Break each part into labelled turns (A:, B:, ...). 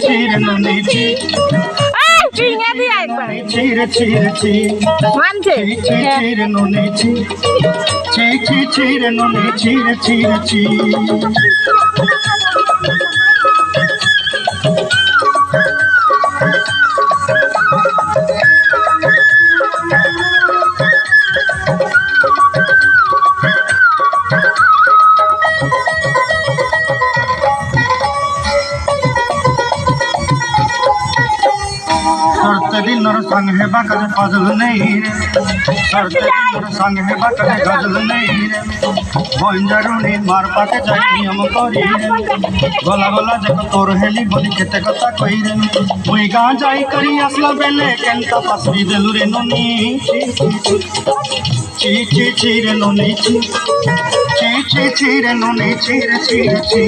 A: চিরে নুনি চি
B: চিঙে দিয়ে একবার
A: চিরে চিরে চি
B: মানছে
A: চিরে নুনি চি চিরে নুনি চিরে চিরে চি सरते दिनर संग है बाकरे फजल नहीं रे सरते दिनर संग है बाकरे गजल नहीं रे बंजारुनी मार पाके जाई नियम करी रे गला गला जक तोर हेली बोली केते कथा कहि रे मुई गा जाई करी असला बेले केनता पसरी देलु रे नोनी ची ची ची रे नोनी ची ची ची रे नोनी ची रे ची ची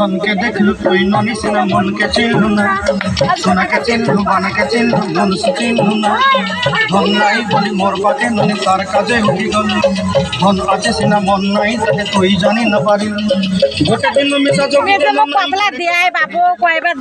A: मन के देख लू कोई ननी से मन के चिन्हू ना सोना के चिन्हू बन के चिन्हू मन से चिन्हू ना धन नहीं बोली मोर पाके ननी तार काजे हुई गल धन आछे सिना मन नहीं ताके तुई जानी न पारी गोटे दिन मिसा जो
B: পাগলা দিয়ে বাবু কয়বার